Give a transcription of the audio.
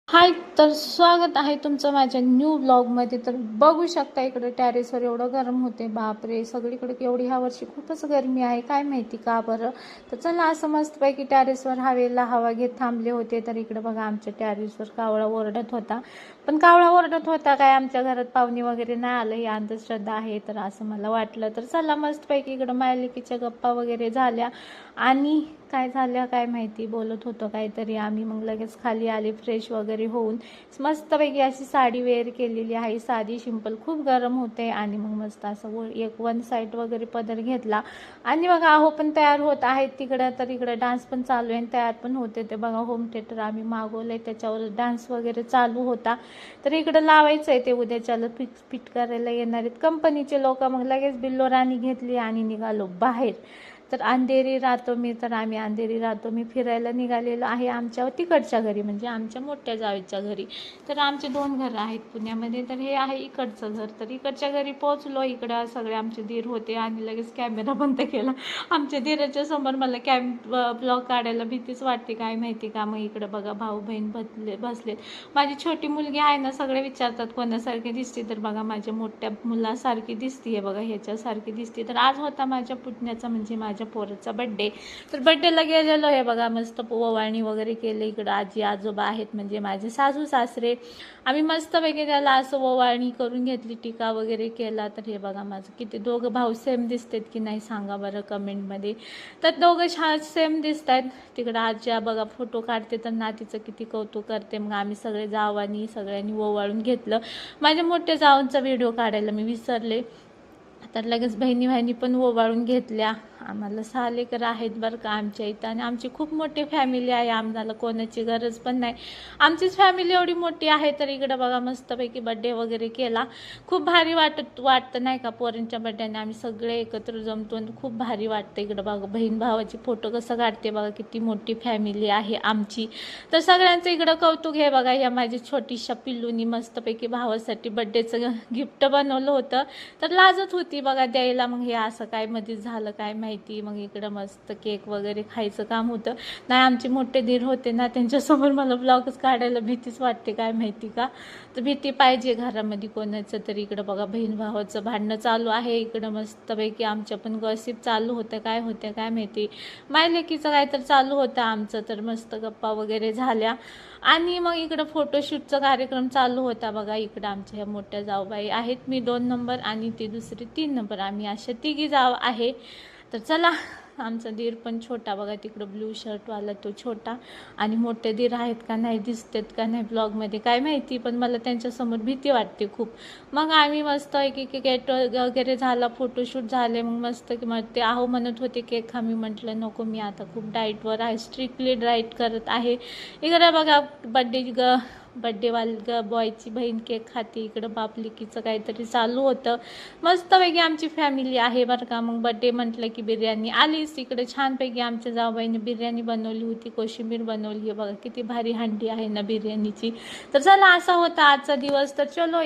हाय, तर स्वागत आहे तुमचं माझ्या न्यू ब्लॉगमध्ये. तर बघू शकता इकडे टेरेसवर एवढं गरम होते, बापरे. सगळीकडे एवढी ह्या वर्षी खूपच गरमी आहे, काय माहिती का बरं. तर चला असं मस्तपैकी टेरेसवर हवेला हवा घेत थांबले होते. तर इकडे बघा आमच्या टेरेसवर कावळा ओरडत होता. पण कावळा ओरडत होता काय, आमच्या घरात पाहुणे वगैरे नाही आलं, ही अंधश्रद्धा आहे तर असं मला वाटलं. तर चला मस्तपैकी इकडं मायलिकीच्या गप्पा वगैरे झाल्या आणि काय झाल्या काय माहिती, बोलत होतो काहीतरी आम्ही. मग लगेच खाली आले फ्रेश वगैरे होऊन. मस्तपैकी अशी साडी वेअर केलेली आहे, साधी सिंपल. खूप गरम होते आणि मग मस्त असं एक वन साईड वगैरे पदर घेतला आणि बघा आहो पण तयार होत आहेत तिकडं. तर इकडं डान्स पण चालू आहे आणि तयार पण होते. ते बघा होम थिएटर आम्ही मागवलंय, त्याच्यावर डान्स वगैरे चालू होता. तर इकडं लावायचं आहे ते उद्याच्याला फिट करायला येणार आहेत कंपनीचे लोक. मग लगेच बिल्लो राणी घेतली आणि निघालो बाहेर. तर अंधेरी राहतो मी, तर आम्ही अंधेरी राहतो मी फिरायला निघालेलो आहे आमच्या तिकडच्या घरी, म्हणजे आमच्या मोठ्या जावेच्या घरी. तर आमचे 2 घरं आहेत पुण्यामध्ये. तर हे आहे इकडचं घर. तर इकडच्या घरी पोहोचलो. इकडं सगळे आमचे दीर होते आणि लगेच कॅमेरा बंद केला. आमच्या दीराच्या समोर मला ब्लॉग काढायला भीतीच वाटते, काय माहिती का. मग इकडं बघा भाऊ बहीण बसलेत. माझी छोटी मुलगी आहे ना, सगळे विचारतात कोणासारखी दिसते, तर बघा माझ्या मोठ्या मुलासारखी दिसते, बघा ह्याच्यासारखी दिसते. तर आज होता माझ्या पुतण्याचा म्हणजे माझ्या पोराचा बड्डे. तर बड्डेला गेलेलो आहे बघा, मस्त ओवाळणी वगैरे केले. इकडं आजी आजोबा आहेत म्हणजे माझे सासू सासरे. आम्ही मस्तपैकी त्याला असं ओवाळणी करून घेतली, टीका वगैरे केला. तर हे बघा माझं किती दोघं भाऊ सेम दिसतात की नाही सांगा बरं कमेंटमध्ये. तर दोघं छान सेम दिसत आहेत. तिकडं आजी बघा फोटो काढते तर नातीचं किती कौतुक करते. मग आम्ही सगळे जावानी सगळ्यांनी ओवाळून घेतलं. माझ्या मोठ्या जावांचा व्हिडिओ काढायला मी विसरले. तर लगेच बहिणी पण ओवाळून घेतल्या. आम्हाला 6 लेकरं आहेत बरं का आमच्या इथं, आणि आमची खूप मोठी फॅमिली आहे, आम्हाला कोणाची गरज पण नाही, आमचीच फॅमिली एवढी मोठी आहे. तर इकडं बघा मस्तपैकी बड्डे वगैरे केला. खूप भारी वाटतं नाही का, पोरांच्या बड्डेने आम्ही सगळे एकत्र जमतो, खूप भारी वाटतं. इकडं बघा बहीण भावाची फोटो कसं काढते बघा, किती मोठी फॅमिली आहे आमची. तर सगळ्यांचं इकडं कौतुक. हे बघा या माझी छोटीशा पिल्लूनी मस्तपैकी भावासाठी बड्डेचं गिफ्ट बनवलं होतं. तर लाजत होती बघा द्यायला. मग हे असं काय मध्येच झालं काय माहिती. मग इकडं मस्त केक वगैरे खायचं काम होतं. नाही आमचे मोठे दीर होते ना, त्यांच्यासमोर मला ब्लॉगच काढायला भीतीच वाटते, काय माहिती का. तर भीती पाहिजे घरामध्ये कोणाचं. तर इकडं बघा बहीण भावाचं भांडणं चालू आहे. इकडं मस्तपैकी आमच्या पण गॉसिप चालू होतं, काय होतं काय माहिती. मायलेकीचं काय तर चालू होतं आमचं. तर मस्त गप्पा वगैरे झाल्या आणि मग इकडं फोटोशूटचा कार्यक्रम चालू होता बघा. इकडं आमच्या ह्या मोठ्या जाऊबाई आहेत, मी 2 नंबर आणि ती दुसरी 3 नंबर, आम्ही अशा तिघी जाव आहे. तर चला, आमचा दीर पण छोटा बघा तिकडं ब्लू शर्टवाला तो छोटा, आणि मोठे दीर आहेत का नाही दिसतात का नाही ब्लॉगमध्ये काय माहिती, पण मला त्यांच्यासमोर भीती वाटते खूप. मग आम्ही मस्त एक केक वगैरे झाला, फोटोशूट झाले. मग मस्त ते आहो म्हणत होते केक खा, मी म्हटलं नको, मी आता खूप डाएटवर आहे, स्ट्रिक्टली डाएट करत आहे. इकडं बघा बड्डेवाल बॉयची बहीण केक खाते. इकडं बापलिकीचं काहीतरी चालू होतं. मस्तपैकी आमची फॅमिली आहे बरं का. मग बड्डे म्हटलं की बिर्याणी आलीच. इकडे छानपैकी आमच्या जावबाईने बिर्याणी बनवली होती, कोशिंबीर बनवली आहे बघा, किती भारी हंडी आहे ना बिर्याणीची. तर चला असा होता आजचा दिवस. तर चलो